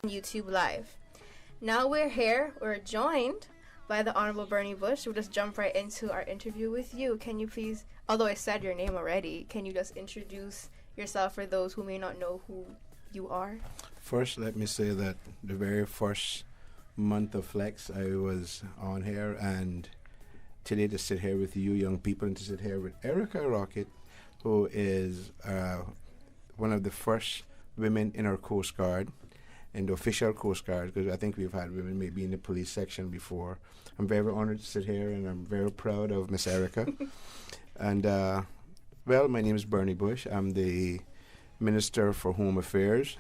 YouTube Live. Now we're joined by the Honorable Bernie Bush. We'll just jump right into our interview with you. Can you please, although I said your name already, can you just introduce yourself for those who may not know who you are? First, let me say that the very first month of Flex, I was on here, and today to sit here with you young people and to sit here with Erica Rocket, who is one of the first women in our Coast Guard, in the official Coast Guard, because I think we've had women maybe in the police section before. I'm very honored to sit here, and I'm very proud of Miss Erica. And, well, my name is Bernie Bush. I'm the Minister for Home Affairs,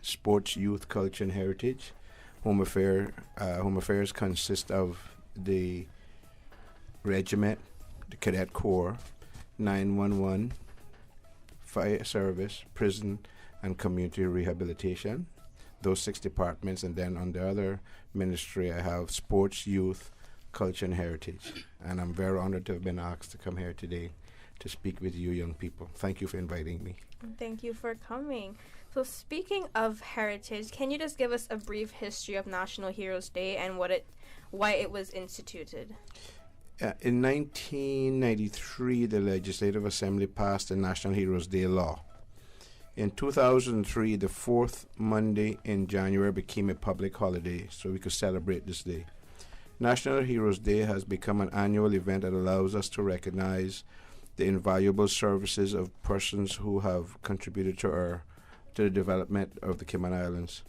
Sports, Youth, Culture, and Heritage. Home Affairs consists of the Regiment, the Cadet Corps, 911, Fire Service, Prison, and Community Rehabilitation. Those 6 departments, and then on the other ministry I have Sports, Youth, Culture, and Heritage. And I'm very honored to have been asked to come here today to speak with you young people. Thank you for inviting me. Thank you for coming. So speaking of heritage, can you just give us a brief history of National Heroes Day and why it was instituted? In 1993, the Legislative Assembly passed the National Heroes Day law. In 2003, the 4th Monday in January became a public holiday, so we could celebrate this day. National Heroes Day has become an annual event that allows us to recognize the invaluable services of persons who have contributed to the development of the Cayman Islands.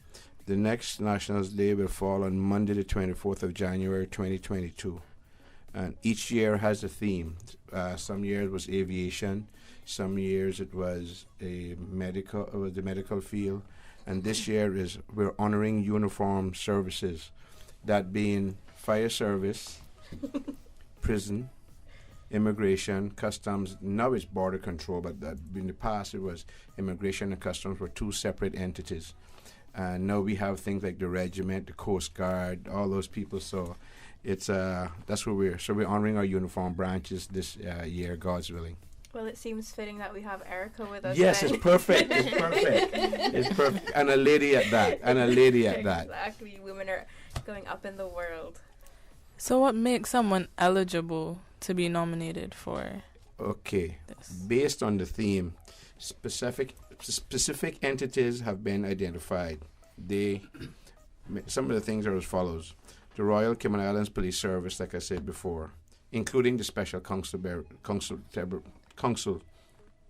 The next National Day will fall on Monday, the 24th of January, 2022. And each year has a theme. Some years it was aviation, some years it was the medical field, and this year we're honoring uniform services, that being fire service, prison, immigration, customs. Now it's border control, but in the past it was immigration and customs were 2 separate entities. And now we have things like the regiment, the Coast Guard, all those people. So it's that's where we're honoring our uniform branches this year, God's willing. Well, it seems fitting that we have Erica with us. Yes, then. it's perfect. It's perfect. It's perfect. And a lady at that. Exactly. Women are going up in the world. So what makes someone eligible to be nominated for this? Based on the theme, specific entities have been identified. Some of the things are as follows. The Royal Cayman Islands Police Service, like I said before, including the Special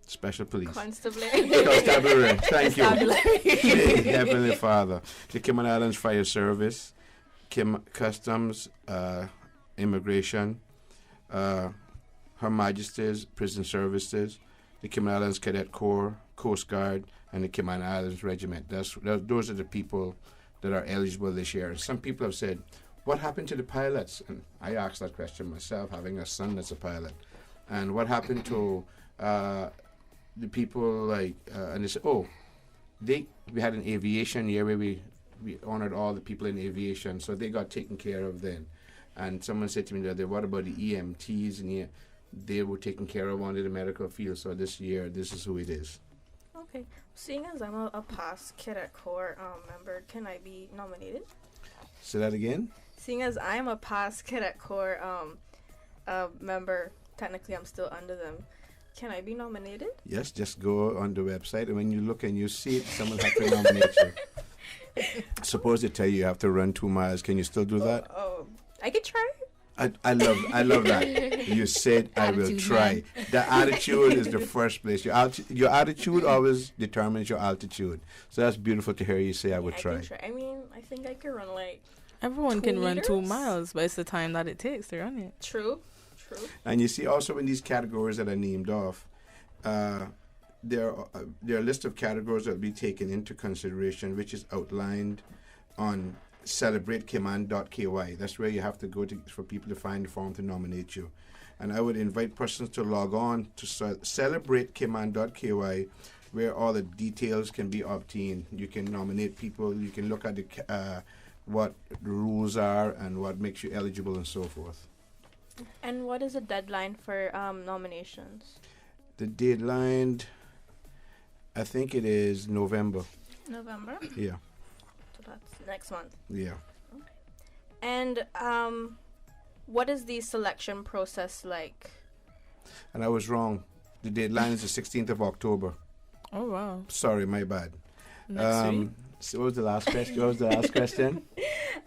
Special Police. Constabulary. Thank you. Heavenly Father. The Cayman Islands Fire Service, Customs, Immigration, Her Majesty's Prison Services, the Cayman Islands Cadet Corps, Coast Guard, and the Cayman Islands Regiment. Those are the people that are eligible this year. Some people have said, what happened to the pilots? And I asked that question myself, having a son that's a pilot. And what happened to the people like, and they said, we had an aviation year where we honored all the people in aviation, so they got taken care of then. And someone said to me the other day, what about the EMTs? And they were taken care of under the medical field, so this year, this is who it is. Okay. Seeing as I'm a past Cadet Corps member, can I be nominated? Say that again? Seeing as I'm a past Cadet Corps member, technically I'm still under them. Can I be nominated? Yes, just go on the website, and when you look and you see it, someone has to nominate you. Suppose they tell you have to run 2 miles. Can you still do that? Oh, I could try. I love that. You said I will try. The attitude is the first place. Your attitude always determines your altitude. So that's beautiful to hear you say I would try. I mean, I think I could run like everyone can run 2 miles, but it's the time that it takes to run it. True. And you see also in these categories that are named off, there are a list of categories that will be taken into consideration, which is outlined on celebrateCayman.ky. That's where you have to go for people to find the form to nominate you. And I would invite persons to log on to celebrateCayman.ky, where all the details can be obtained. You can nominate people. You can look at what the rules are and what makes you eligible and so forth. And what is the deadline for nominations? The deadline, I think it is November. November? Yeah. That's next month. Yeah. And what is the selection process like? And I was wrong. The deadline is the 16th of October. Oh, wow. Sorry, my bad. Next week? So what was the last question?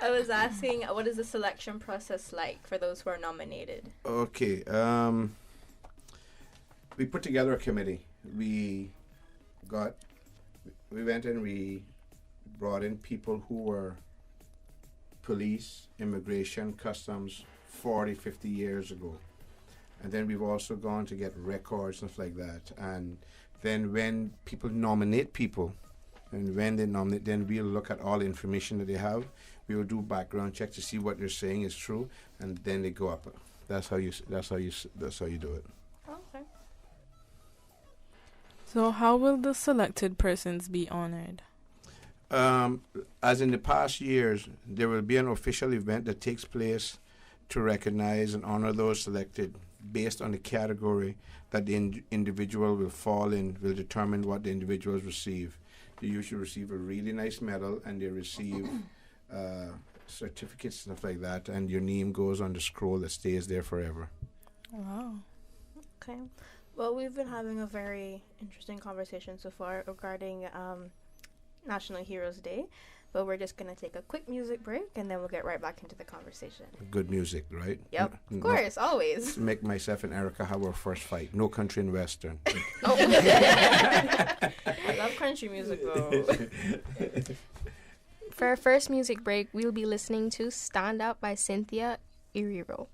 I was asking, what is the selection process like for those who are nominated? Okay. We put together a committee. We went and we brought in people who were police, immigration, customs 40, 50 years ago. And then we've also gone to get records and stuff like that. And then when people nominate people, and when they nominate, then we'll look at all the information that they have. We will do background check to see what they're saying is true, and then they go up. That's how you do it. Okay. So how will the selected persons be honored? As in the past years, there will be an official event that takes place to recognize and honor those selected based on the category that the individual will fall in, will determine what the individuals receive. They usually receive a really nice medal, and they receive certificates, stuff like that, and your name goes on the scroll that stays there forever. Wow. Okay. Well, we've been having a very interesting conversation so far regarding National Heroes Day, but we're just going to take a quick music break, and then we'll get right back into the conversation. Good music, right? Yep, of course, always. Make myself and Erica have our first fight. No country and western. Oh. I love country music, though. For our first music break, we'll be listening to Stand Up by Cynthia Erivo.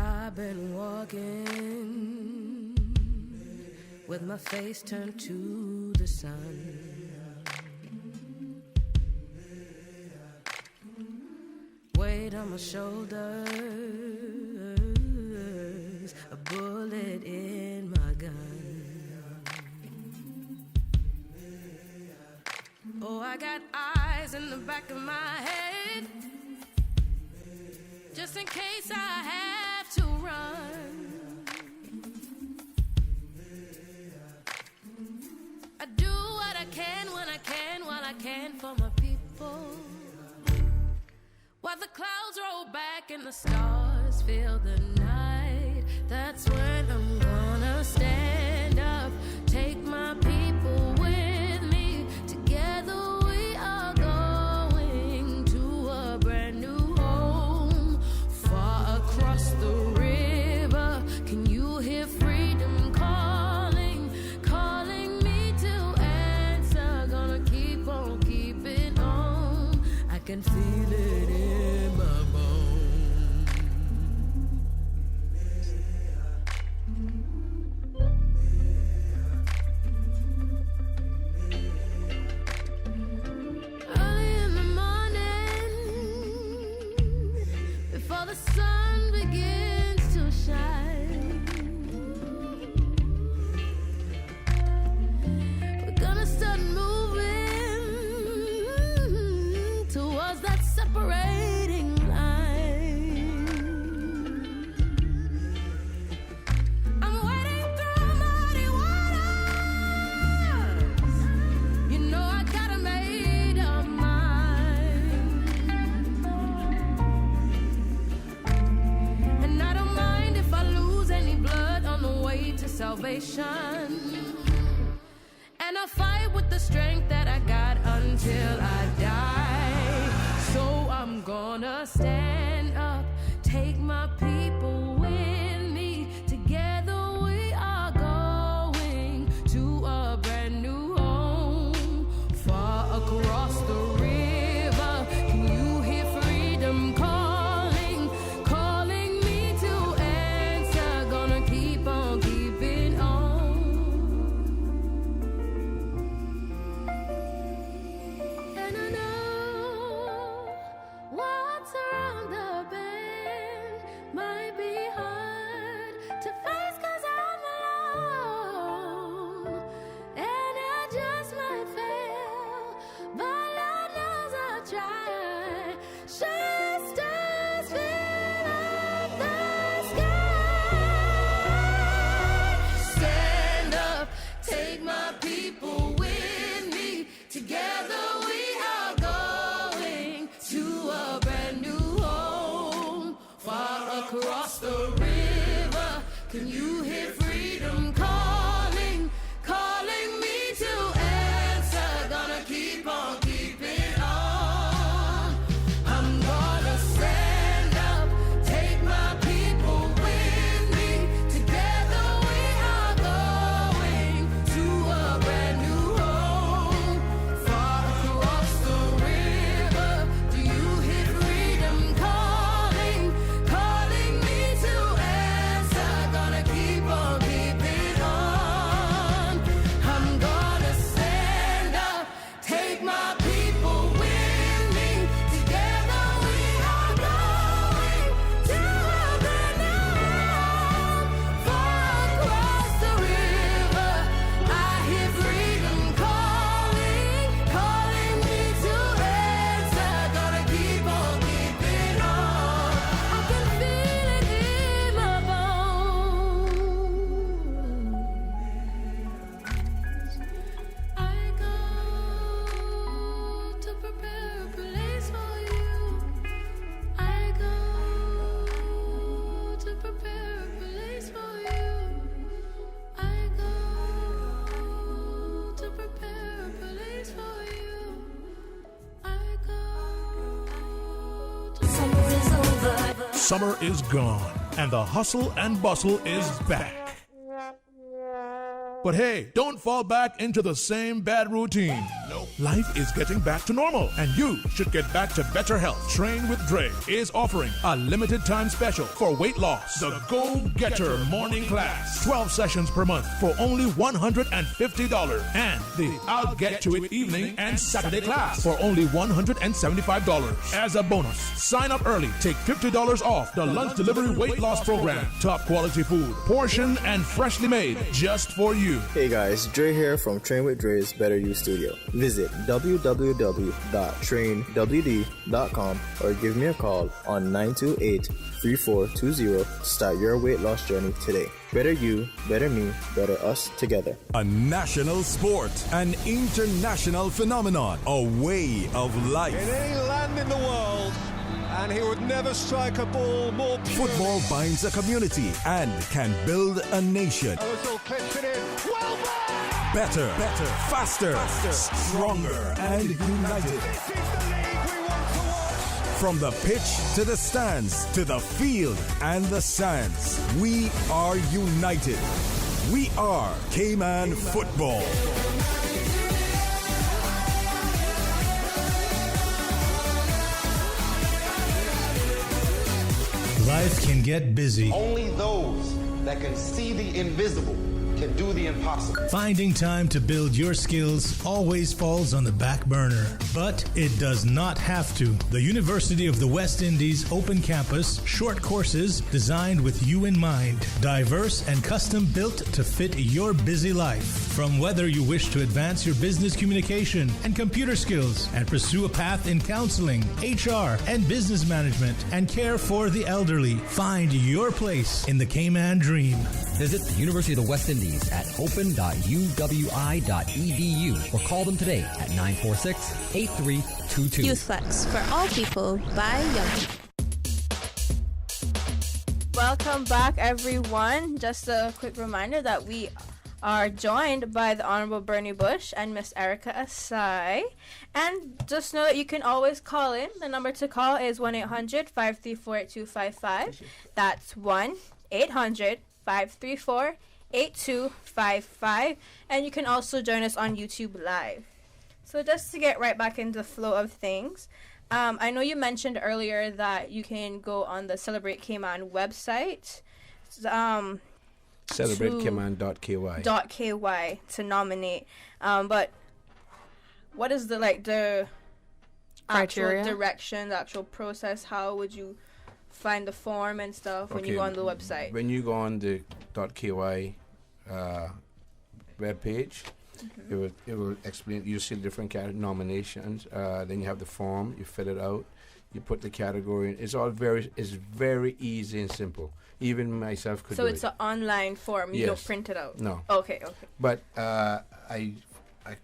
I've been walking with my face turned to the sun. Weight on my shoulders, a bullet in my gun. Oh, I got eyes in the back of my head, just in case I have to run. I do what I can when I can, while I can for my people. While the clouds roll back and the stars fill the night, that's when I'm gonna stand up, take my people with me. Together we are going to a brand new home, far across the river. Can you hear freedom calling, calling me to answer? Gonna keep on keeping on. I can feel it in my bones. Early in the morning, before the sun begins to shine, we're gonna start moving towards that separating line. I'm wading through muddy waters. You know I got a made up mind, and I don't mind if I lose any blood on the way to salvation. And I'll fight with the strength that I got until I die. So I'm gonna stand up, take my people with me. Together we are going to a brand new home, far across the river. Can you hear freedom calling, calling me to answer? Gonna keep on keeping on. And I know what's around the bend might be across the river. Can you hear freedom calling, calling me to answer? Gonna keep on keeping on. I'm gonna stand up, take my people with me. Together we are going to a brand new home. Far across the river, do you hear freedom calling, calling me to answer? Gonna keep on keeping on. I'm gonna stand up, take my people with me. Together we are going to a brand new home. Far across the river, I hear freedom calling, calling me to answer. Gonna keep on keeping on. I can feel it in my bones. I go to prepare a place for you. I go to prepare a place for you. I go to prepare a place for you. I go to Summer is gone, and the hustle and bustle is back. But hey, don't fall back into the same bad routine. No. Life is getting back to normal, and you should get back to better health. Train with Dre is offering a limited time special for weight loss. The Go Getter Morning Class. 12 sessions per month for only $150. And the I'll Get to It Evening and Saturday class for only $175. As a bonus, sign up early. Take $50 off the lunch delivery weight loss program. Top quality food, portioned and freshly made just for you. Hey guys, Dre here from Train with Dre's Better You Studio. Visit www.trainwd.com or give me a call on 928-3420 to start your weight loss journey today. Better you, better me, better us together. A national sport, an international phenomenon, a way of life. In any land in the world, and he would never strike a ball more pure. Football binds a community and can build a nation. Ozil clips it in. Well done! Better, faster, stronger, and united. This is the league we want to watch. From the pitch to the stands, to the field and the sands, we are united. We are Cayman Football. Life can get busy. Only those that can see the invisible can do the impossible. Finding time to build your skills always falls on the back burner, but it does not have to. The University of the West Indies Open Campus, short courses designed with you in mind, diverse and custom built to fit your busy life. From whether you wish to advance your business communication and computer skills and pursue a path in counseling, HR, and business management and care for the elderly, find your place in the Cayman Dream. Visit the University of the West Indies at open.uwi.edu or call them today at 946-8322. YouthFlex for all people by young people. Welcome back, everyone. Just a quick reminder that we are joined by the Honorable Bernie Bush and Miss Erica Asai. And just know that you can always call in. The number to call is 1-800-534-8255. That's 1-800-534-8255. And you can also join us on YouTube Live. So just to get right back into the flow of things, I know you mentioned earlier that you can go on the Celebrate Cayman website. CelebrateCayman.ky to nominate. But what is the criteria, actual direction, the actual process? How would you find the form and stuff when you go on the website? When you go on the .ky web page, it will explain. You see different nominations. Then you have the form. You fill it out. You put the category in. It's very easy and simple. Even myself could do it. So it's an online form. You don't print it out? No. Okay. But I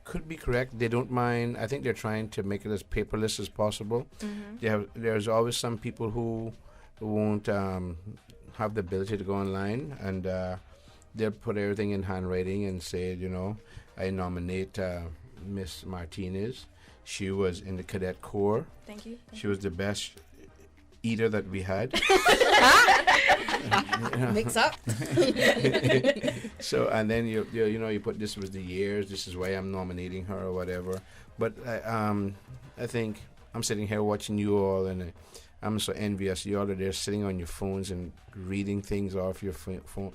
could be correct. They don't mind. I think they're trying to make it as paperless as possible. There's always some people who won't have the ability to go online, and they'll put everything in handwriting and say, I nominate Miss Martinez. She was in the cadet corps. Thank you. She was the best eater that we had. Mix up. So, and then you put, this was the years, this is why I'm nominating her or whatever. But I think I'm sitting here watching you all, and I'm so envious. You all are there sitting on your phones and reading things off your phone.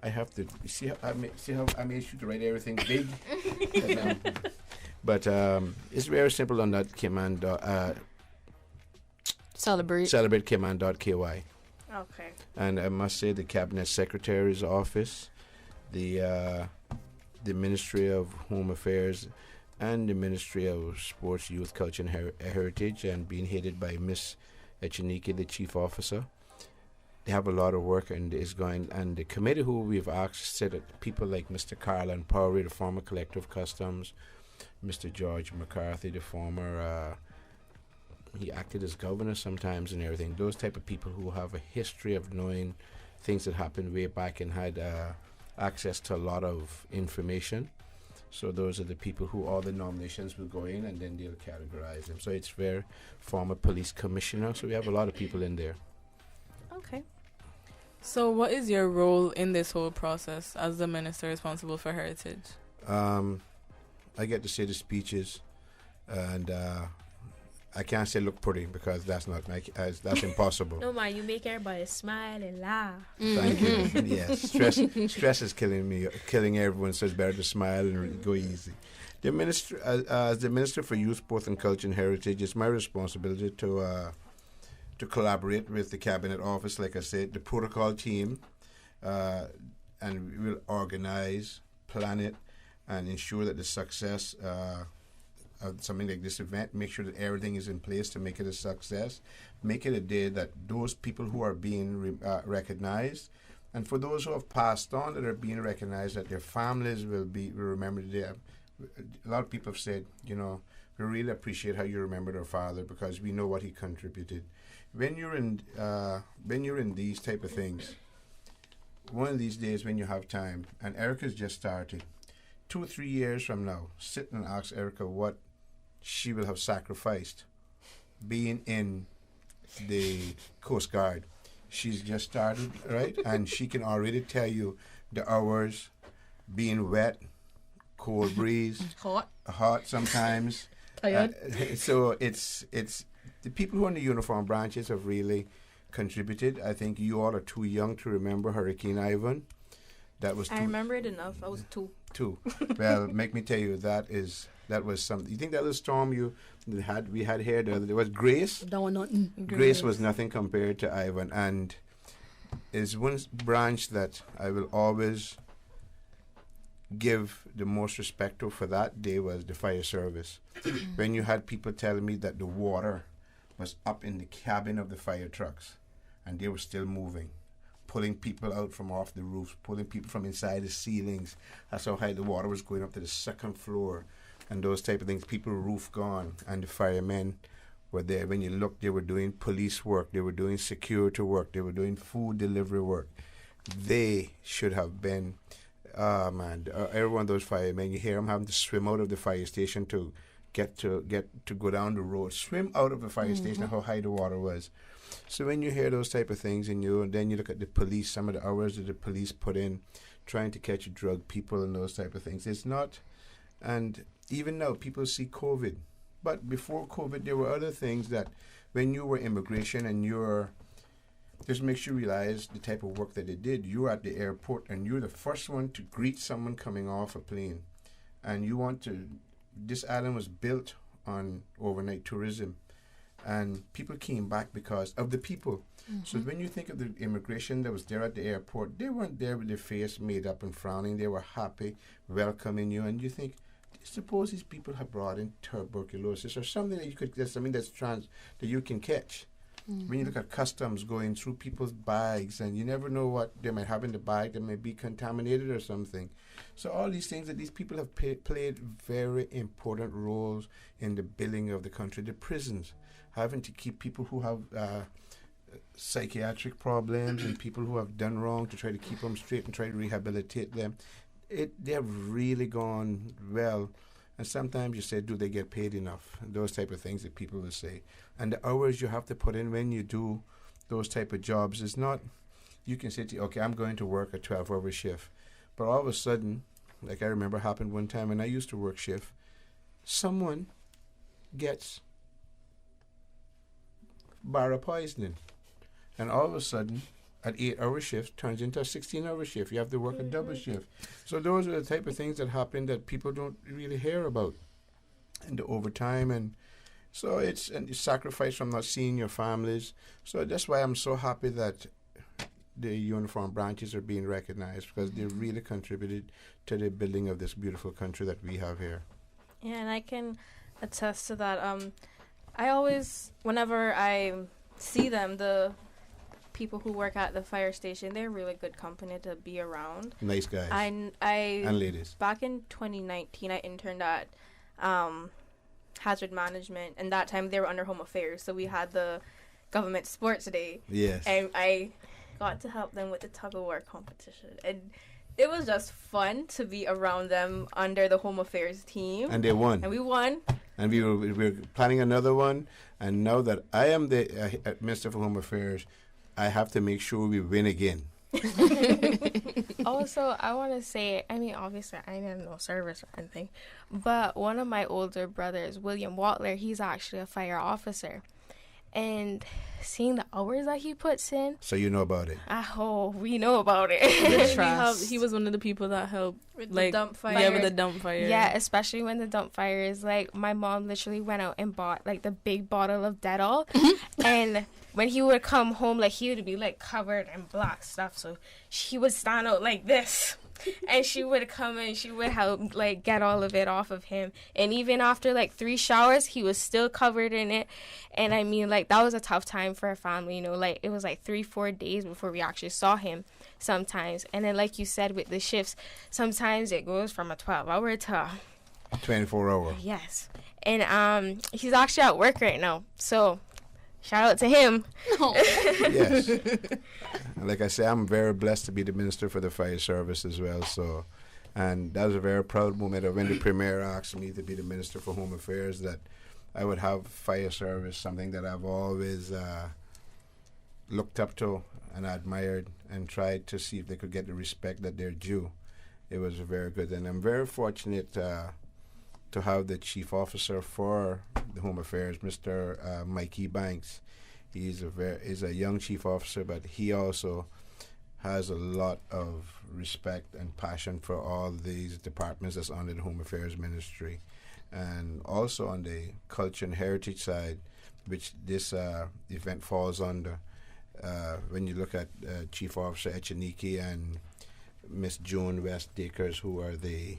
I have to see how I made sure to write everything big. But it's very simple on that Cayman. Celebrate Cayman.ky. Okay. And I must say, the Cabinet Secretary's office, the Ministry of Home Affairs, and the Ministry of Sports, Youth, Culture, and Heritage, and being headed by Miss Echenike, the Chief Officer. They have a lot of work, and is going. And the committee who we've asked said that people like Mr. Carlin Powery, the former Collector of Customs, Mr. George McCarthy, the former, he acted as governor sometimes and everything. Those type of people who have a history of knowing things that happened way back and had access to a lot of information. So those are the people who all the nominations will go in, and then they'll categorize them. So it's very former police commissioner. So we have a lot of people in there. Okay. So what is your role in this whole process as the minister responsible for heritage? I get to say the speeches, and I can't say look pretty because that's not that's impossible. No, man, you make everybody smile and laugh. Thank you. Yes, stress is killing me, killing everyone. So it's better to smile and go easy. The minister, as the Minister for Youth, Sport and Culture and Heritage, it's my responsibility to collaborate with the Cabinet Office, like I said, the protocol team, and we will organize, plan it, and ensure that the success of something like this event, make sure that everything is in place to make it a success, make it a day that those people who are being recognized, and for those who have passed on that are being recognized, that their families will remember the day. A lot of people have said, we really appreciate how you remembered our father because we know what he contributed. When you're in these type of things, one of these days when you have time, and Erica's just started, 2 or 3 years from now, sit and ask Erica what she will have sacrificed being in the Coast Guard. She's just started, right? And she can already tell you the hours being wet, cold breeze, hot sometimes. Tired. So it's the people who are in the uniform branches have really contributed. I think you all are too young to remember Hurricane Ivan. I remember it enough. I was 2. Well, make me tell you, that was something. You think that little storm we had here the other day was Grace? That was nothing. Grace was nothing compared to Ivan, and is one branch that I will always give the most respect to for that day was the fire service. When you had people telling me that the water was up in the cabin of the fire trucks, and they were still moving, pulling people out from off the roofs, pulling people from inside the ceilings. That's how high the water was going up to the 2nd floor, and those type of things. People roof gone, and the firemen were there. When you look, they were doing police work, they were doing security work, they were doing food delivery work. They should have been, every one of those firemen, you hear them having to swim out of the fire station to get to go down the road, swim out of the fire station, how high the water was. So when you hear those type of things, and then you look at the police, some of the hours that the police put in trying to catch drug people and those type of things, it's not. And even now, people see COVID. But before COVID, there were other things that when you were immigration and just makes you realize the type of work that they did. You were at the airport, and you're the first one to greet someone coming off a plane. And this island was built on overnight tourism. And people came back because of the people. So when you think of the immigration that was there at the airport, they weren't there with their face made up and frowning. They were happy, welcoming you. And you think, suppose these people have brought in tuberculosis or something that you can catch. When you look at customs going through people's bags, and you never know what they might have in the bag that may be contaminated or something. So all these things that these people have played very important roles in the building of the country. The prisons, having to keep people who have psychiatric problems and people who have done wrong to try to keep them straight and try to rehabilitate them. They have really gone well. And sometimes you say, do they get paid enough? Those type of things that people will say. And the hours you have to put in when you do those type of jobs is not, you can say, okay, I'm going to work a 12-hour shift. But all of a sudden, like I remember happened one time when I used to work shift, someone gets barra poisoning. And all of a sudden, an 8-hour shift turns into a 16-hour shift. You have to work a double shift. So those are the type of things that happen that people don't really hear about. And the overtime, and so it's a sacrifice from not seeing your families. So that's why I'm so happy that the uniform branches are being recognized, because they really contributed to the building of this beautiful country that we have here. Yeah, and I can attest to that. I always, whenever I see them, the people who work at the fire station, they're really good company to be around. Nice guys. And ladies. Back in 2019, I interned at Hazard Management, and that time they were under Home Affairs, so we had the government sports day. Yes. And I got to help them with the tug-of-war competition, and it was just fun to be around them under the Home Affairs team. And they won. And we won. And we were planning another one, and now that I am the Minister for Home Affairs, I have to make sure we win again. Also, I want to say, I mean, obviously, I didn't know service or anything, but one of my older brothers, William Watler, he's actually a fire officer. And seeing the hours that he puts in. So you know about it. Oh, we know about it. He was one of the people that helped with like, the dump fire. Yeah, with the dump fire. Yeah, especially when the dump fire is like, my mom literally went out and bought like the big bottle of Dettol. And when he would come home, like he would be like covered in black stuff. So she would stand out like this. And she would come and she would help like get all of it off of him. And even after like 3 showers, he was still covered in it. And I mean, like, that was a tough time for our family, you know, like it was like 3-4 days before we actually saw him sometimes. And then, like you said, with the shifts, sometimes it goes from a 12-hour to 24-hour. Yes. And he's actually at work right now, so shout out to him. Yes. Like I say, I'm very blessed to be the Minister for the Fire Service as well. So, and that was a very proud moment of when the Premier asked me to be the Minister for Home Affairs, that I would have fire service, something that I've always looked up to and admired, and tried to see if they could get the respect that they're due. It was very good, and I'm very fortunate to have the Chief Officer for the Home Affairs, Mr. Mikey Banks. He's a young Chief Officer, but he also has a lot of respect and passion for all these departments that's under the Home Affairs Ministry. And also on the culture and heritage side, which this event falls under, when you look at Chief Officer Echeniki and Miss June West Dakers, who are the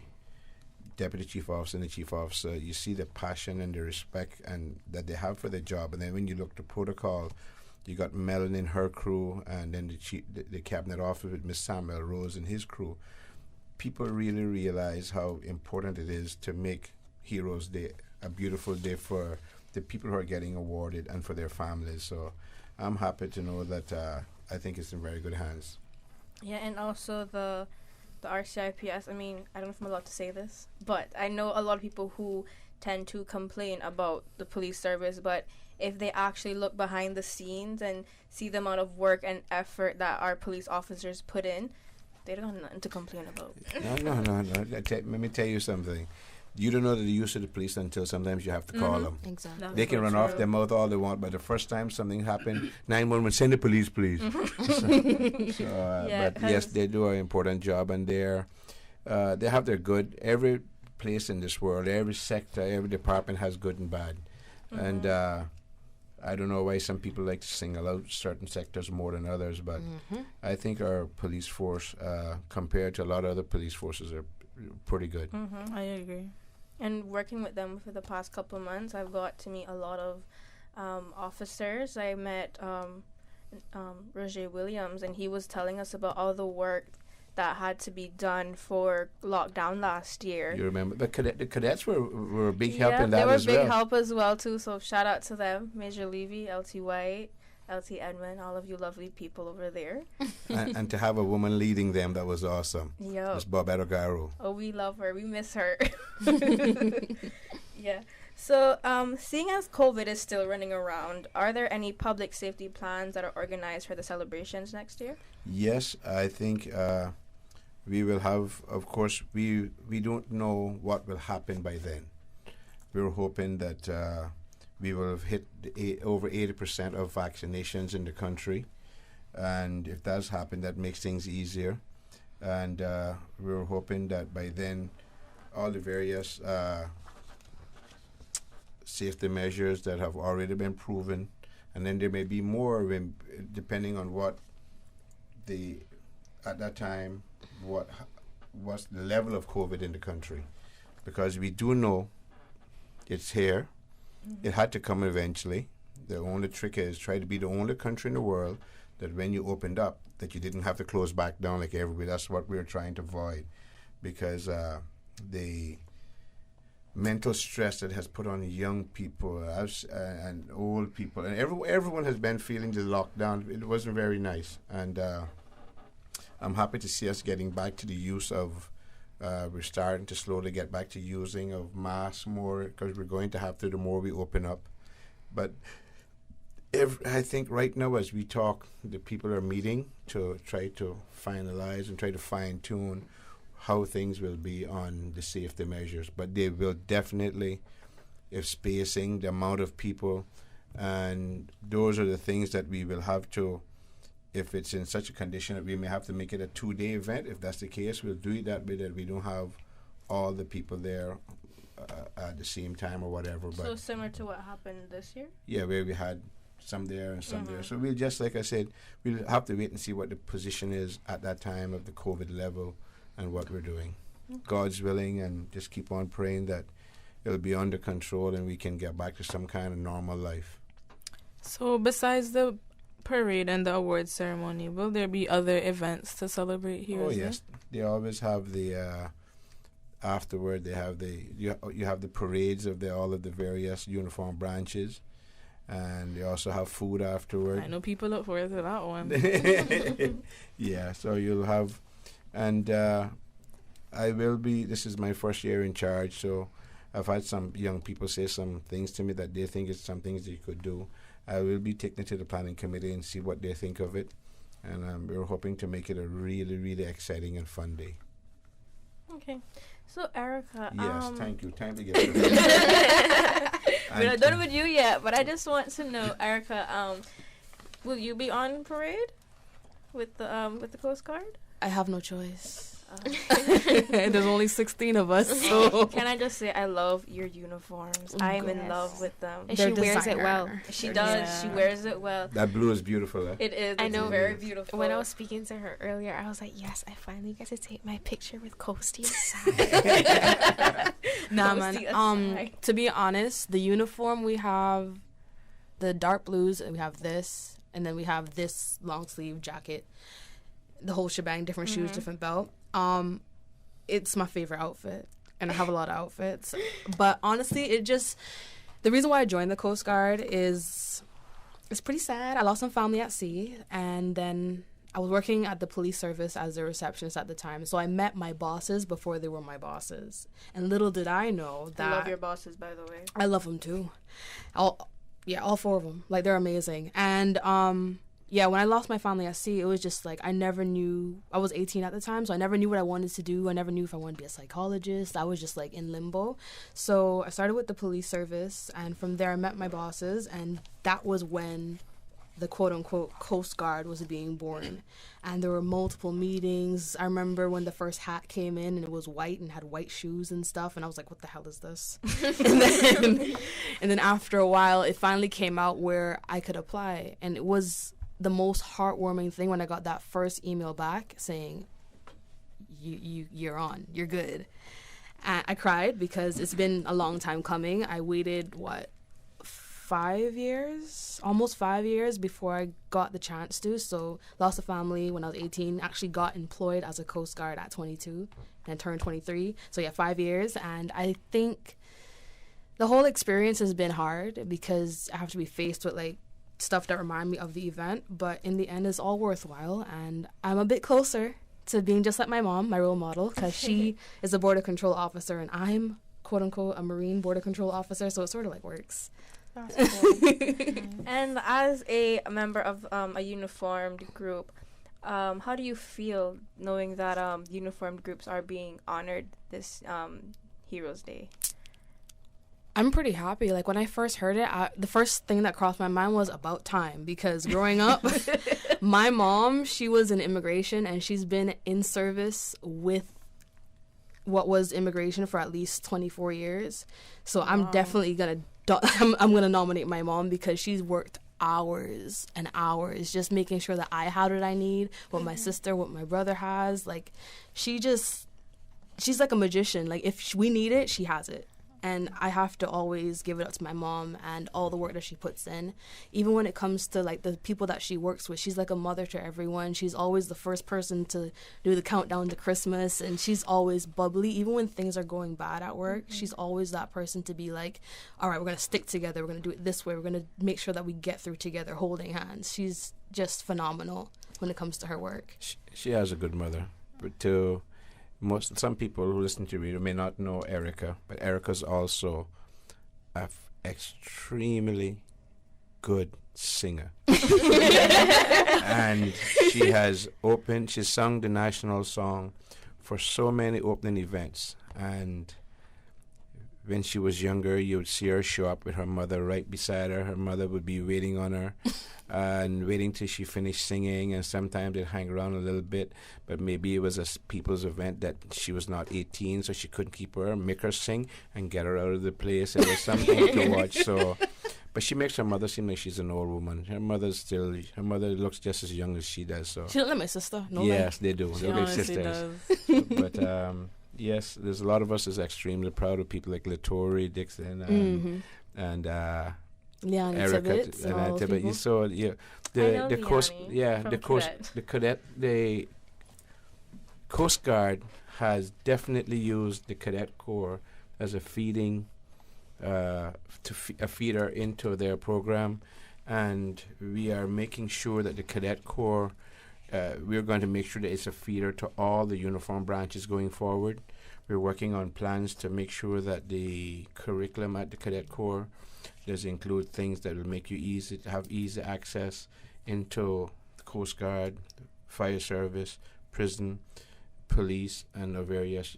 Deputy Chief Officer and the Chief Officer, you see the passion and the respect and that they have for their job. And then when you look to protocol, you got Melanie and her crew, and then the Cabinet Office with Miss Samuel Rose and his crew. People really realize how important it is to make Heroes Day a beautiful day for the people who are getting awarded and for their families. So I'm happy to know that I think it's in very good hands. Yeah, and also the RCIPS, I mean, I don't know if I'm allowed to say this, but I know a lot of people who tend to complain about the police service, but if they actually look behind the scenes and see the amount of work and effort that our police officers put in, they don't have nothing to complain about. No. Let me tell you something. You don't know the use of the police until sometimes you have to call them. Exactly. They can run off their mouth all they want, but the first time something happened, 911, send the police, please. But yes, they do an important job, and they have their good. Every place in this world, every sector, every department has good and bad. And I don't know why some people like to single out certain sectors more than others, but I think our police force, compared to a lot of other police forces, are pretty good. I agree. And working with them for the past couple of months, I've got to meet a lot of officers. I met Roger Williams, and he was telling us about all the work that had to be done for lockdown last year. You remember the cadets were a big help in that as well. They were big help as well too. So shout out to them, Major Levy, LT White, LT Edmond, all of you lovely people over there. and to have a woman leading them, that was awesome. Yo. Miss Bobette O'Garo. Oh, we love her. We miss her. Yeah. So, seeing as COVID is still running around, are there any public safety plans that are organized for the celebrations next year? Yes, I think we will have, of course, we don't know what will happen by then. We're hoping that we will have hit over 80% of vaccinations in the country. And if that's happened, that makes things easier. And we're hoping that by then, all the various safety measures that have already been proven, and then there may be more depending on what at that time, what was the level of COVID in the country. Because we do know it's here. It had to come eventually. The only trick is try to be the only country in the world that when you opened up, that you didn't have to close back down like everybody. That's what we're trying to avoid, because the mental stress that has put on young people and old people, and everyone has been feeling the lockdown. It wasn't very nice, and I'm happy to see us getting back to the use of. We're starting to slowly get back to using of masks more, because we're going to have to the more we open up. But I think right now as we talk, the people are meeting to try to finalize and try to fine-tune how things will be on the safety measures. But they will definitely, if spacing, the amount of people, and those are the things that we will have to, if it's in such a condition that we may have to make it a 2-day event. If that's the case, we'll do it that way, that we don't have all the people there at the same time or whatever. So but similar to what happened this year? Yeah, where we had some there and some there. So we'll just, like I said, we'll have to wait and see what the position is at that time of the COVID level and what we're doing. God's willing, and just keep on praying that it'll be under control and we can get back to some kind of normal life. So besides the parade and the award ceremony, will there be other events to celebrate here? Oh yes, they always have the afterward. They have you have the parades of all of the various uniform branches, and they also have food afterward. I know people look forward to that one. Yeah, so you'll have, and I will be. This is my first year in charge, so I've had some young people say some things to me that they think it's some things that you could do. I will be taking it to the planning committee and see what they think of it. And we're hoping to make it a really, really exciting and fun day. Okay. So, Erica. Yes, thank you. Time to get We're not done with you yet, but I just want to know, Erica, will you be on parade with the Coast Guard? I have no choice. There's only 16 of us. So can I just say I love your uniforms? I'm in love with them. And she wears it well. She does. Yeah. She wears it well. That blue is beautiful. It is. I know. Very beautiful. When I was speaking to her earlier, I was like, "Yes, I finally get to take my picture with Coasty aside." Nah, man. To be honest, the uniform we have, the dark blues, and we have this, and then we have this long sleeve jacket. The whole shebang, different shoes, different belt. It's my favorite outfit, and I have a lot of outfits. But honestly, the reason why I joined the Coast Guard is it's pretty sad. I lost some family at sea, and then I was working at the police service as a receptionist at the time. So I met my bosses before they were my bosses. And little did I know that... I love your bosses, by the way. I love them, too. All 4 of them. Like, they're amazing. And, yeah, when I lost my family at sea, it was just like I never knew. I was 18 at the time, so I never knew what I wanted to do. I never knew if I wanted to be a psychologist. I was just like in limbo. So I started with the police service, and from there I met my bosses, and that was when the quote-unquote Coast Guard was being born. And there were multiple meetings. I remember when the first hat came in, and it was white and had white shoes and stuff, and I was like, what the hell is this? and then after a while, it finally came out where I could apply, and it was the most heartwarming thing when I got that first email back saying, you're on, you're good. I cried because it's been a long time coming. I waited, 5 years? Almost 5 years before I got the chance to. So lost a family when I was 18, actually got employed as a Coast Guard at 22 and turned 23. So yeah, 5 years. And I think the whole experience has been hard because I have to be faced with like stuff that remind me of the event, but in the end, it's all worthwhile, and I'm a bit closer to being just like my mom, my role model, because she is a border control officer, and I'm, quote unquote, a Marine border control officer, so it sort of like works. That's cool. And as a member of a uniformed group, how do you feel knowing that uniformed groups are being honored this Heroes Day? I'm pretty happy. Like, when I first heard it, the first thing that crossed my mind was about time, because growing up, my mom, she was in immigration, and she's been in service with what was immigration for at least 24 years. So I'm definitely going to I'm going to nominate my mom, because she's worked hours and hours just making sure that I had what I need, what my sister, what my brother has. Like, she's like a magician. Like, if we need it, she has it. And I have to always give it up to my mom and all the work that she puts in. Even when it comes to, like, the people that she works with, she's like a mother to everyone. She's always the first person to do the countdown to Christmas, and she's always bubbly. Even when things are going bad at work, she's always that person to be like, all right, we're going to stick together. We're going to do it this way. We're going to make sure that we get through together, holding hands. She's just phenomenal when it comes to her work. She has a good mother. But some people who listen to me may not know Erica, but Erica's also an extremely good singer. And she's sung the national song for so many opening events. And when she was younger, you would see her show up with her mother right beside her. Her mother would be waiting on her and waiting till she finished singing, and sometimes they'd hang around a little bit, but maybe it was a people's event that she was not 18, so she couldn't keep her, make her sing and get her out of the place. It was something to watch. So, but she makes her mother seem like she's an old woman. Her mother looks just as young as she does. So she look like my sister. No yes, way. they do. She They're like sisters. But yes, there's a lot of us is extremely proud of people like Latori Dixon and Erica Tibbet. So the Coast Guard has definitely used the Cadet Corps as a feeding a feeder into their program, and we are making sure that the Cadet Corps we're going to make sure that it's a feeder to all the uniform branches going forward. We're working on plans to make sure that the curriculum at the Cadet Corps does include things that will make you have easy access into the Coast Guard, fire service, prison, police, and the various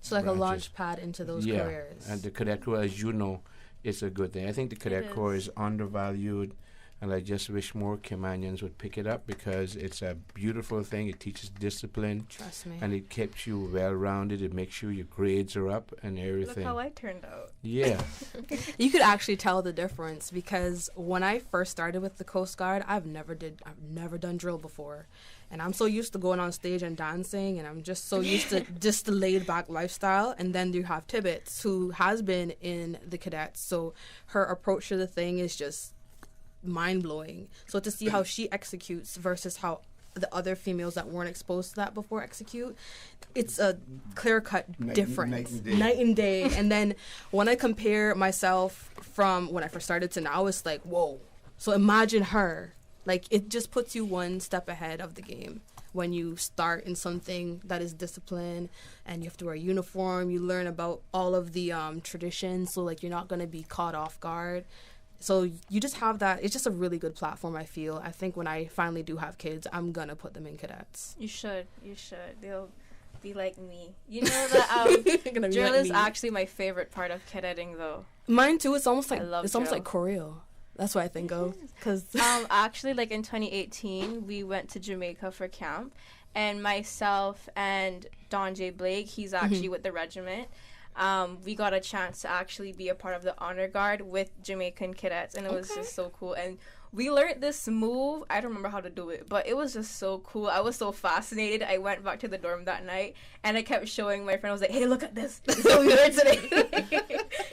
so like branches. A launch pad into those careers. And the Cadet Corps, as you know, is a good thing. I think the Cadet Corps is undervalued, and I just wish more Caymanians would pick it up, because it's a beautiful thing. It teaches discipline. Trust me. And it keeps you well-rounded. It makes sure your grades are up and everything. Look how I turned out. Yeah. You could actually tell the difference, because when I first started with the Coast Guard, I've never done drill before. And I'm so used to going on stage and dancing, and I'm just so used to just the laid-back lifestyle. And then you have Tibbetts, who has been in the cadets. So her approach to the thing is just mind-blowing. So to see how she executes versus how the other females that weren't exposed to that before execute, it's a clear-cut difference. Night and day. And then when I compare myself from when I first started to now, it's like, whoa. So imagine her. Like, it just puts you one step ahead of the game when you start in something that is discipline, and you have to wear a uniform. You learn about all of the traditions, so like you're not going to be caught off guard. So you just have that. It's just a really good platform, I feel. I think when I finally do have kids, I'm going to put them in cadets. You should. They'll be like me. You know that drill is actually my favorite part of cadetting, though. Mine too. It's almost like choreo. That's what I think of. Cause actually, like in 2018, we went to Jamaica for camp, and myself and Don J. Blake, he's actually with the regiment. We got a chance to actually be a part of the honor guard with Jamaican cadets, and it was just so cool. And we learned this move. I don't remember how to do it, but it was just so cool. I was so fascinated. I went back to the dorm that night, and I kept showing my friend. I was like, hey, look at this. This is what we learned today.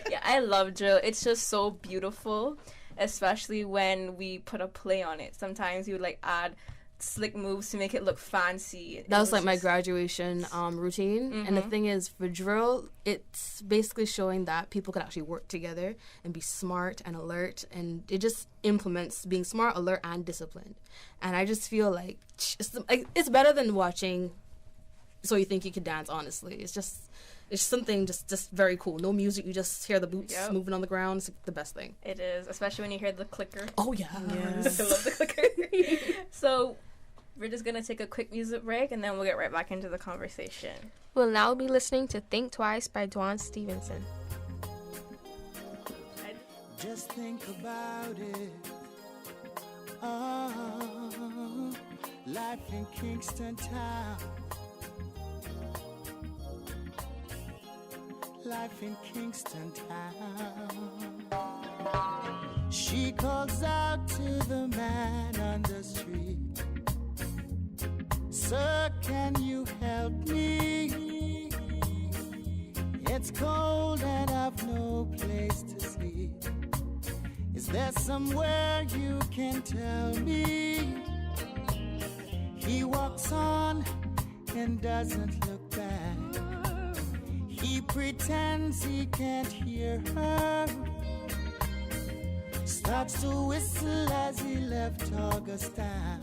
Yeah, I love drill. It's just so beautiful, especially when we put a play on it. Sometimes you would like add slick moves to make it look fancy. That was like my graduation routine. And the thing is, for drill, it's basically showing that people can actually work together and be smart and alert. And it just implements being smart, alert, and disciplined. And I just feel like it's better than watching So You Think You Could Dance, honestly. It's something just very cool. No music, you just hear the boots moving on the ground. It's the best thing. It is, especially when you hear the clicker. Oh, yeah. Yes. I love the clicker. So we're just going to take a quick music break, and then we'll get right back into the conversation. We'll now be listening to Think Twice by Dwan Stevenson. Just think about it. Oh, life in Kingston Town. Life in Kingston Town. She calls out to the man on the street. Sir, can you help me? It's cold and I've no place to sleep. Is there somewhere you can tell me? He walks on and doesn't look back. He pretends he can't hear her. Starts to whistle as he left Augustown.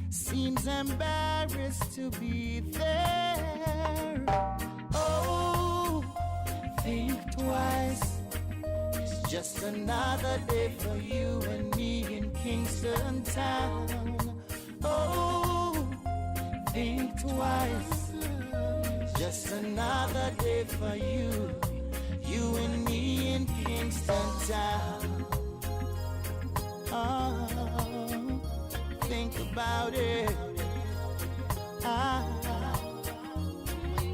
Seems embarrassed to be there. Oh, think twice. It's just another day for you and me in Kingston Town. Oh, think twice. Just another day for you, you and me in Kingston Town. Oh, think about it.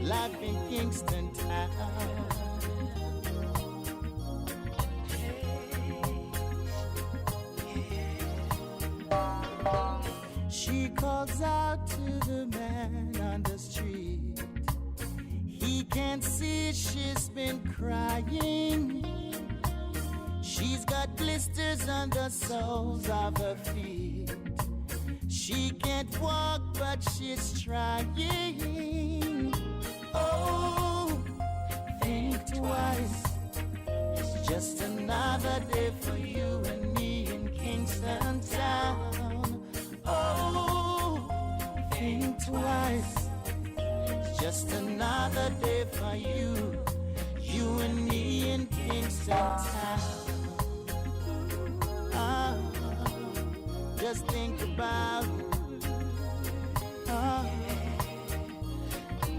Life in Kingston Town. She calls out to the man on the street. He can't see she's been crying. She's got blisters on the soles of her feet. She can't walk, but she's trying. Oh, think twice. It's just another day for you and me in Kingston Town. Oh, think twice. It's just another day for you, you and me in Kingston Town. Just think about it.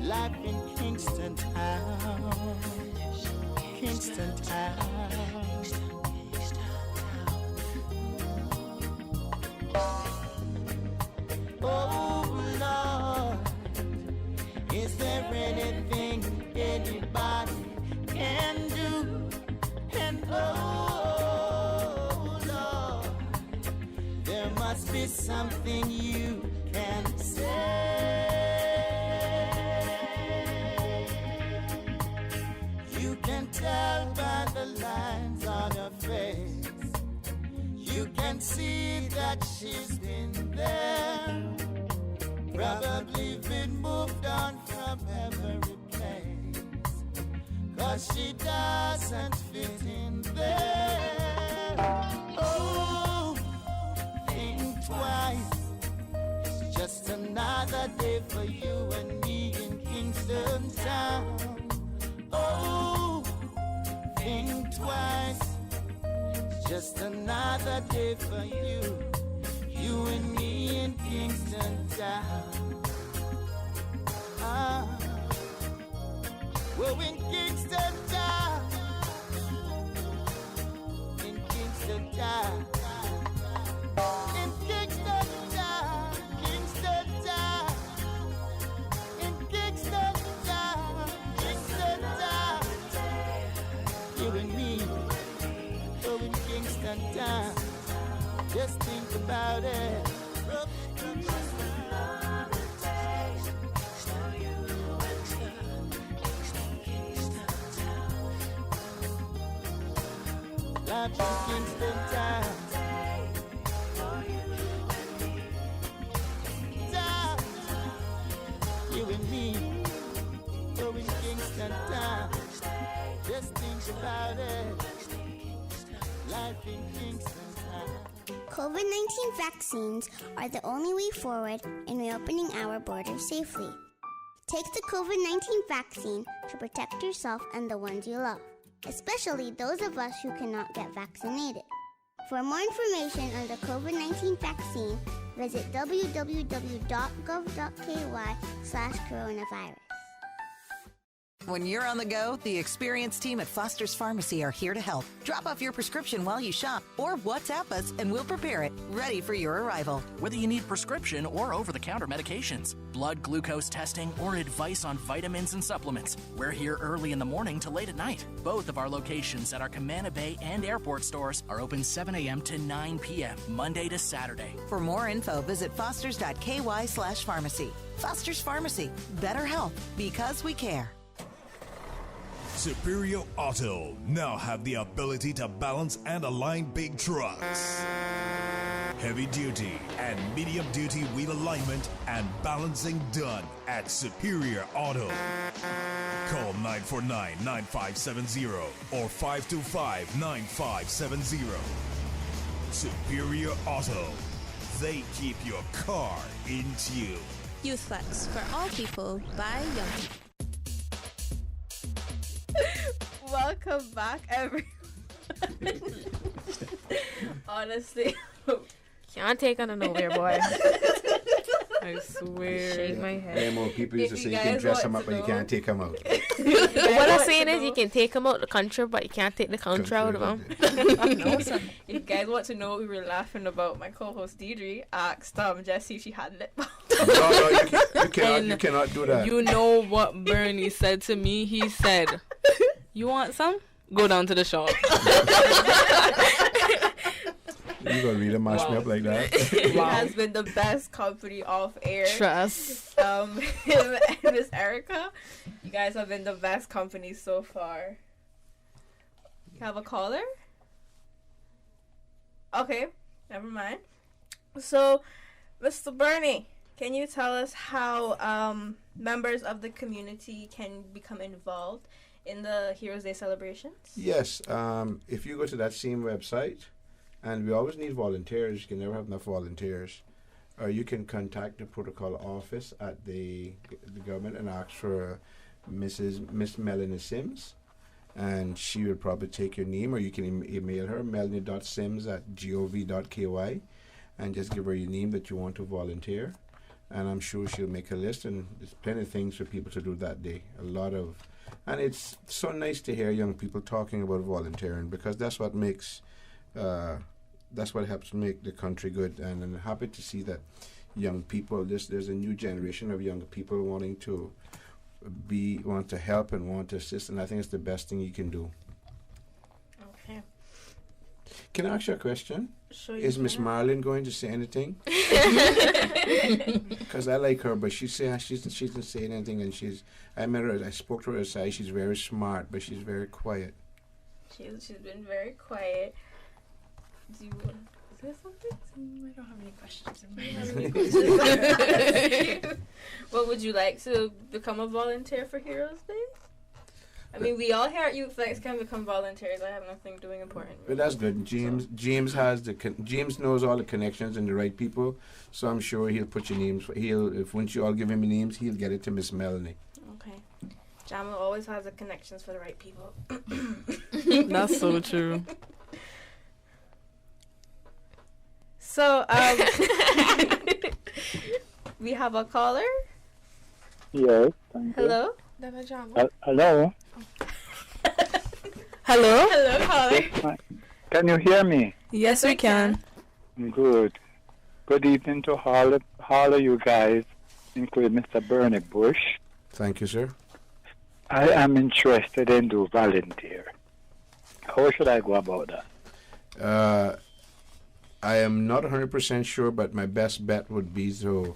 Life in Kingston Town. Kingston Town. Oh Lord, is there anything anybody can do? And oh Lord, there must be something you can say. You can tell by the lines on her face. You can see that she's been there. Probably been moved on from every place. 'Cause she doesn't fit in there. Oh, think twice. It's just another day for you and me in Kingston Town. Oh, think twice. It's just another day for you, you and me in Kingston Town. We're in Kingston Town. In Kingston Town. In Kingston Town. Kingston Town. In Kingston Town. Kingston Town. You and me. We're in Kingston Town. Just think about it. Life in Kingston Town. life in Kingston Town. COVID-19 vaccines are the only way forward in reopening our borders safely. Take the COVID-19 vaccine to protect yourself and the ones you love, especially those of us who cannot get vaccinated. For more information on the COVID-19 vaccine, visit www.gov.ky/coronavirus. When you're on the go, the experienced team at Foster's Pharmacy are here to help. Drop off your prescription while you shop or WhatsApp us and we'll prepare it, ready for your arrival. Whether you need prescription or over-the-counter medications, blood glucose testing, or advice on vitamins and supplements, we're here early in the morning to late at night. Both of our locations at our Camana Bay and airport stores are open 7 a.m. to 9 p.m., Monday to Saturday. For more info, visit fosters.ky/pharmacy. Foster's Pharmacy. Better health because we care. Superior Auto now have the ability to balance and align big trucks. Heavy duty and medium duty wheel alignment and balancing done at Superior Auto. Call 949-9570 or 525-9570. Superior Auto. They keep your car in tune. Youth Flex for all people by young people. Welcome back, everyone. Honestly, can't take on a nowhere, boy. I swear. Shake my head. Yeah, more people used to say you can dress them up, but you can't take them out. What I'm saying is you can take them out the country, but you can't take the country out of them. No, so if you guys want to know what we were laughing about, my co-host Deidre asked Jessie if she had lip balm. No, you cannot do that. You know what Bernie said to me? He said, "You want some? Go down to the shop." You gonna really mash me up like that? He has been the best company off air. Trust. Him and Miss Erica, you guys have been the best company so far. You have a caller? Okay, never mind. So, Mr. Bernie, can you tell us how members of the community can become involved in the Heroes Day celebrations? Yes. If you go to that same website, and we always need volunteers. You can never have enough volunteers. Or you can contact the protocol office at the government and ask for Miss Melanie Sims, and she will probably take your name, or you can email her, melanie.sims@gov.ky, and just give her your name that you want to volunteer. And I'm sure she'll make a list, and there's plenty of things for people to do that day. And it's so nice to hear young people talking about volunteering, because that's what makes... that's what helps make the country good, and I'm happy to see that young people. There's a new generation of young people wanting to want to help and want to assist, and I think it's the best thing you can do. Okay. Can I ask you a question? Sure. Is Miss Marlin going to say anything? Because I like her, but she's not saying anything, and I spoke to her aside. She's very smart, but she's very quiet. She's been very quiet. Is there something? I don't have any questions. What would you like to become a volunteer for Heroes Day? I mean, we all here at Youth Flex can become volunteers. I have nothing doing important. But that's good. James James knows all the connections and the right people, so I'm sure he'll put your names. Once you all give him your names, he'll get it to Miss Melanie. Okay. Jamal always has the connections for the right people. That's so true. So, we have a caller. Yes. Thank Hello. Hello. Hello. Hello, caller. Can you hear me? Yes, we can. Good. Good evening to all of you guys, including Mr. Bernie Bush. Thank you, sir. I am interested in do volunteer. How should I go about that? I am not 100% sure, but my best bet would be to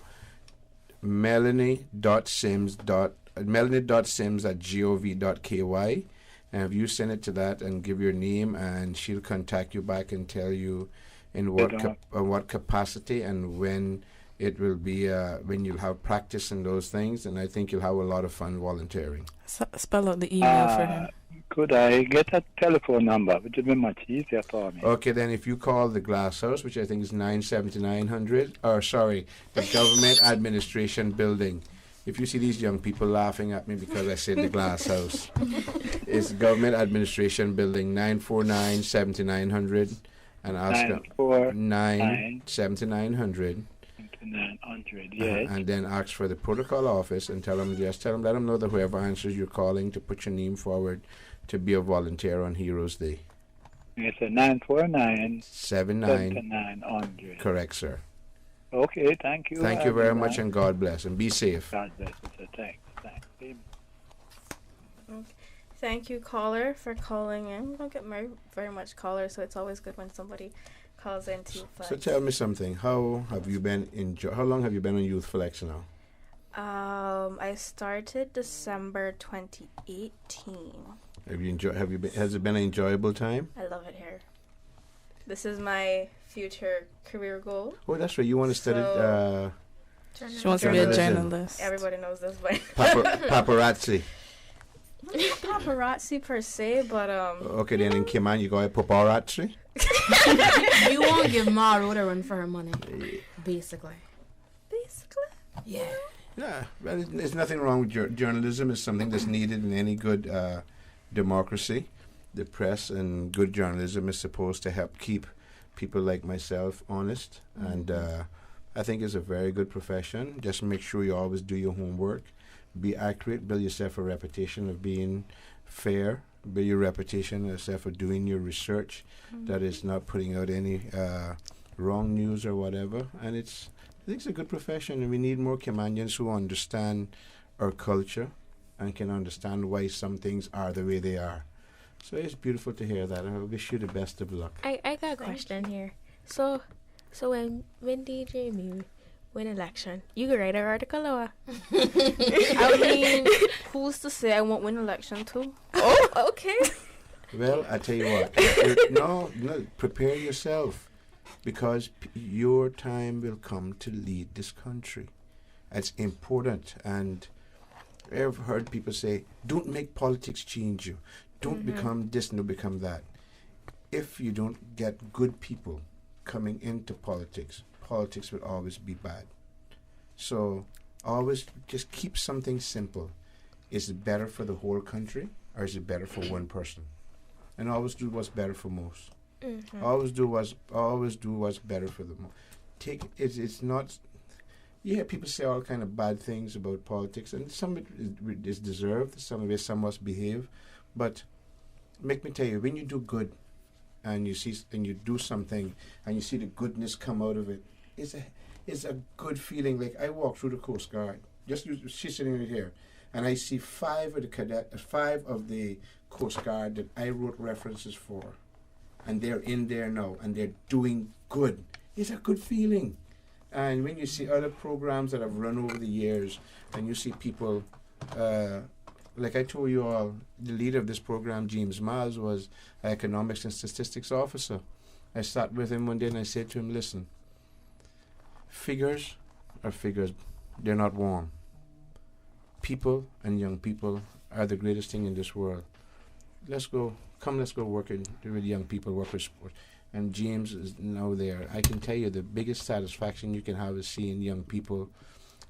melanie.sims@gov.ky, and if you send it to that and give your name, and she'll contact you back and tell you in what capacity and when it will be, when you'll have practice in those things, and I think you'll have a lot of fun volunteering. Spell out the email for him. Could I get a telephone number? Which would be much easier for me. Okay, then if you call the Glass House, which I think is 97900, or sorry, the Government Administration Building. If you see these young people laughing at me because I said the Glass House, it's Government Administration Building, 949-7900, and ask 949-7900. 900, yes. And then ask for the protocol office and let them know that whoever answers you're calling to put your name forward to be a volunteer on Heroes Day. It's a 949 7900. Correct, sir. Okay, thank you. Thank you very much, and God bless, and be safe. God bless you, sir. Thanks. Okay. Thank you, caller, for calling in. We don't get very much callers, so it's always good when somebody calls in to flex. So tell me something. How long have you been on Youth Flex now? I started December 2018. Has it been an enjoyable time? I love it here. This is my future career goal. Oh, that's right. You want to study she wants to be a journalist. Everybody knows this, but paparazzi. Not paparazzi per se, but Okay, then in Kiman you go at paparazzi. You won't give Ma a run for her money, basically. Yeah. Yeah, well, there's nothing wrong with journalism. It's something that's needed in any good democracy. The press and good journalism is supposed to help keep people like myself honest, and I think it's a very good profession. Just make sure you always do your homework, be accurate, build yourself a reputation of being fair, build your reputation yourself of doing your research, that is not putting out any wrong news or whatever. And I think it's a good profession, and we need more Kimanians who understand our culture and can understand why some things are the way they are. So it's beautiful to hear that. I wish you the best of luck. I got a question here. So when DJ me win election, you can write an article or? I mean, who's to say I won't win election too? Oh, okay. Well, I tell you what. No, prepare yourself, because your time will come to lead this country. It's important, and I've heard people say, "Don't make politics change you. Don't become this, don't become that." If you don't get good people coming into politics, politics will always be bad. So always just keep something simple. Is it better for the whole country, or is it better for one person? And always do what's better for most. Always do what's better for the most. It's not. You hear people say all kind of bad things about politics, and some of it is deserved, some of it some must behave. But make me tell you, when you do good, and you do something, and you see the goodness come out of it, it's a good feeling. Like I walk through the Coast Guard, she's sitting right here, and I see 5 of the Coast Guard that I wrote references for, and they're in there now, and they're doing good. It's a good feeling. And when you see other programs that have run over the years, and you see people, like I told you all, the leader of this program, James Miles, was an economics and statistics officer. I sat with him one day and I said to him, "Listen, figures are figures. They're not warm. People and young people are the greatest thing in this world. Let's go work with young people, work with sport." And James is now there. I can tell you the biggest satisfaction you can have is seeing young people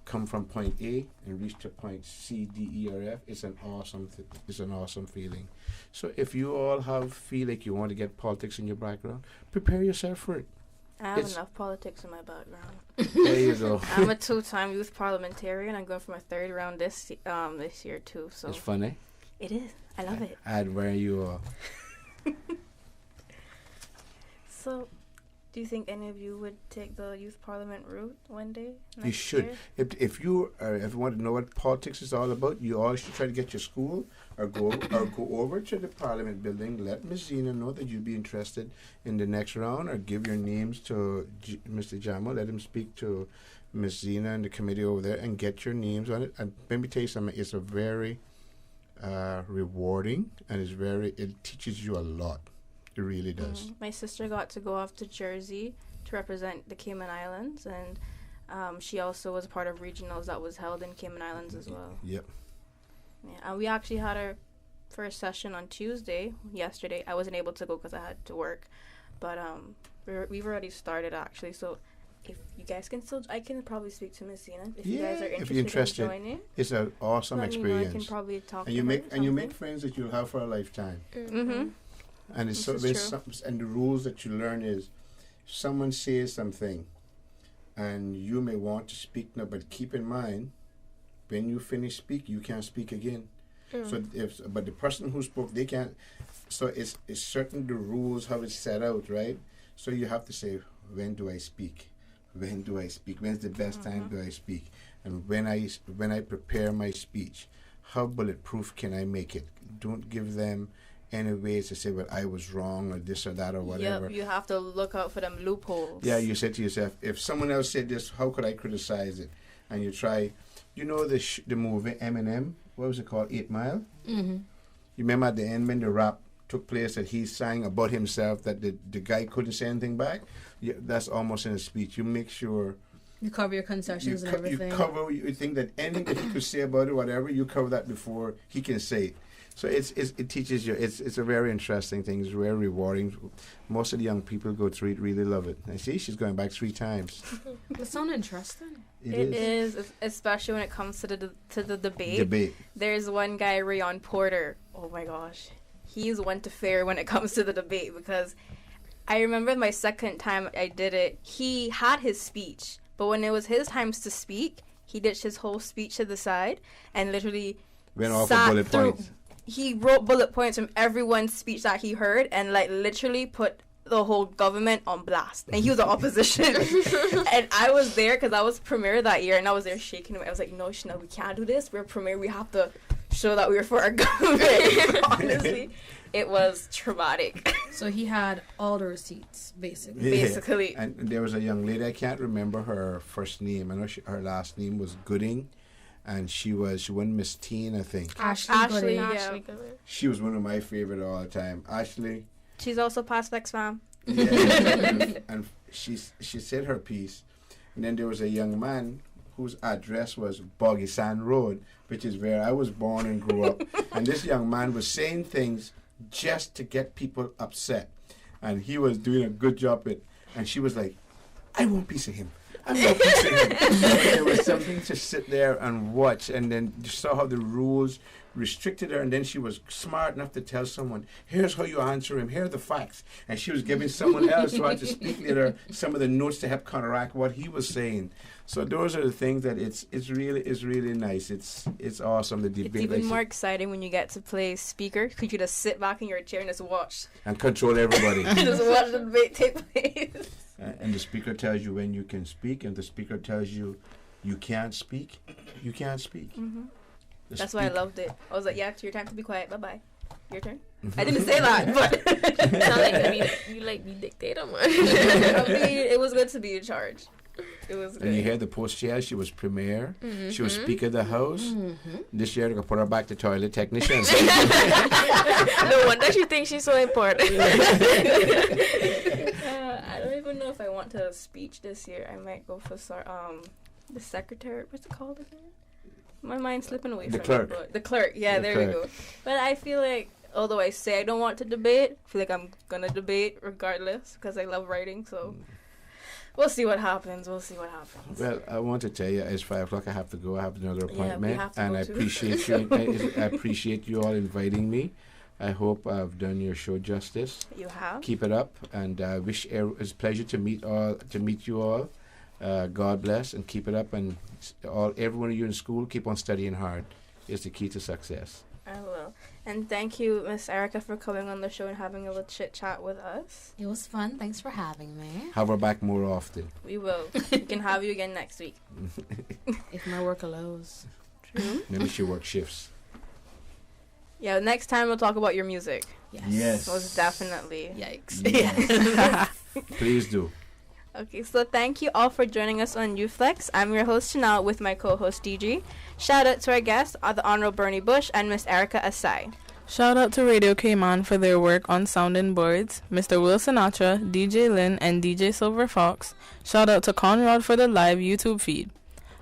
come from point A and reach to point C, D, E, or F. It's an awesome feeling. So if you all feel like you want to get politics in your background, prepare yourself for it. I have enough politics in my background. There you go. I'm a 2-time youth parliamentarian. I'm going for my 3rd round this year too. So it's fun, eh? It is. I love it. I admire you all. So, do you think any of you would take the youth parliament route one day? You should. Year? If you want to know what politics is all about, you all should try to get your school or go over to the Parliament building. Let Ms. Zena know that you'd be interested in the next round, or give your names to Mr. Jamo. Let him speak to Ms. Zena and the committee over there, and get your names on it. And let me tell you something. It's a very rewarding, and it teaches you a lot. It really does. My sister got to go off to Jersey to represent the Cayman Islands, and she also was part of regionals that was held in Cayman Islands as well. Yep. Yeah, and we actually had first session on Tuesday. Yesterday, I wasn't able to go because I had to work, but we've already started actually. So if you guys can still, I can probably speak to Miss Zena if you guys are if you're interested. in joining. It's an awesome Let me know. experience. I can probably talk. And you make friends that you'll have for a lifetime. Mm-hmm. And it's and the rules that you learn is, if someone says something, and you may want to speak now, but keep in mind, when you finish speaking, you can't speak again. So but the person who spoke, they can't. So it's certain the rules how it's set out, right? So you have to say, when do I speak? When do I speak? When's the best time do I speak? And when I prepare my speech, how bulletproof can I make it? Don't give them any ways to say, well, I was wrong or this or that or whatever. Yep, you have to look out for them loopholes. Yeah, you say to yourself, if someone else said this, how could I criticize it? And you try, the movie Eminem, what was it called, 8 Mile? Mm-hmm. You remember at the end when the rap took place that he sang about himself, that the guy couldn't say anything back? Yeah, that's almost in a speech. You make sure you cover your concessions and everything. You think that anything that he could say about it, whatever, you cover that before he can say it. So it teaches you. It's a very interesting thing. It's very rewarding. Most of the young people go through it, really love it. I see she's going back 3 times. That sounds interesting. It is, especially when it comes to the debate. There's one guy, Rayon Porter. Oh my gosh, he's one to fear when it comes to the debate, because I remember my second time I did it, he had his speech, but when it was his times to speak, he ditched his whole speech to the side and literally went off of bullet points. He wrote bullet points from everyone's speech that he heard and literally put the whole government on blast. And he was the opposition. And I was there because I was premier that year, and I was there shaking him. I was like, no, we can't do this. We're premier. We have to show that we're for our government. Honestly, it was traumatic. So he had all the receipts, basically. Yeah. Basically. And there was a young lady, I can't remember her first name. I know her last name was Gooding. And she won Miss Teen, I think. Ashley, yeah. She was one of my favorite all the time. Ashley. She's also past Vex fam. Yeah, and she said her piece. And then there was a young man whose address was Boggy Sand Road, which is where I was born and grew up. And this young man was saying things just to get people upset. And he was doing a good job at it. And she was like, I want a piece of him. I'm no piece of him. It was something to sit there and watch. And then you saw how the rules restricted her, and then she was smart enough to tell someone, here's how you answer him, here are the facts. And she was giving someone else who had to speak later some of the notes to help counteract what he was saying. So those are the things that it's really nice. It's awesome, the debate. It's even more exciting when you get to play speaker, because you just sit back in your chair and just watch. And control everybody. Just watch the debate take place. And the speaker tells you when you can speak, and the speaker tells you you can't speak, you can't speak. Mm-hmm. That's why I loved it. I was like, yeah, it's your time to be quiet. Bye-bye. Your turn. I didn't say that, but it's not like you like be dictator, man. I mean, it was good to be in charge. It was good. And you heard the post-chair, she was premier. Mm-hmm. She was speaker of the house. Mm-hmm. This year, they could put her back to toilet technician. No wonder she thinks she's so important. I don't even know if I want to speech this year. I might go for the secretary. What's it called again? My mind's slipping away from clerk. it. But the clerk. Yeah, there we go. But I feel like, although I say I don't want to debate, I feel like I'm going to debate regardless because I love writing. So we'll see what happens. Well, I want to tell you, it's 5 o'clock. I have to go. I have another appointment. Yeah, we have to and go I too. appreciate you. I appreciate you all inviting me. I hope I've done your show justice. You have. Keep it up, and I wish it's a pleasure to meet you all. God bless, and keep it up, and every one of you in school, keep on studying hard. It's the key to success. I will. And thank you, Miss Erica, for coming on the show and having a little chit chat with us. It was fun. Thanks for having me. Have her back more often. We will. We can have you again next week. If my work allows. True. Maybe she works shifts. Yeah, next time we'll talk about your music. Yes. Most definitely. Yikes. Yes. Please do. Okay, so thank you all for joining us on UFlex. I'm your host, Chanel, with my co-host, DG. Shout out to our guests, the Honorable Bernie Bush and Miss Erica Asai. Shout out to Radio Cayman for their work on sounding boards, Mr. Will Sinatra, DJ Lynn, and DJ Silver Fox. Shout out to Conrad for the live YouTube feed.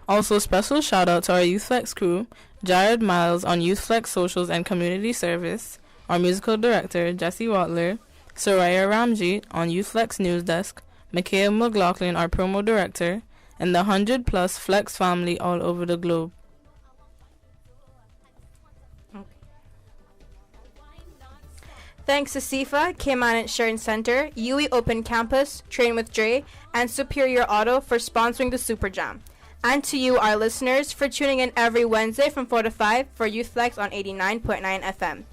Also, special shout out to our Youth Flex crew, Jared Miles on Youth Flex Socials and Community Service, our musical director, Jesse Watler, Soraya Ramjeet on Youth Flex News Desk, Mikhail McLaughlin, our promo director, and the 100+ Flex family all over the globe. Thanks to SIFA, Cayman Insurance Center, UE Open Campus, Train with Dre, and Superior Auto for sponsoring the Super Jam. And to you, our listeners, for tuning in every Wednesday from 4 to 5 for Youth Flex on 89.9 FM.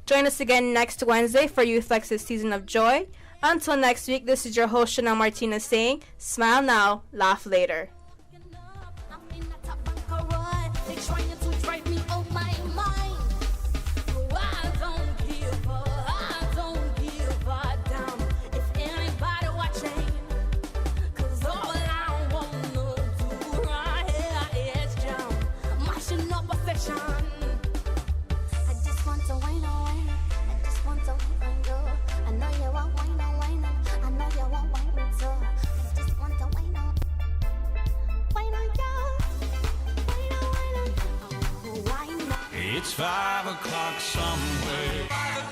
Join us again next Wednesday for Youth Flex's Season of Joy. Until next week, this is your host, Chanel Martinez, saying, smile now, laugh later. It's 5 o'clock somewhere.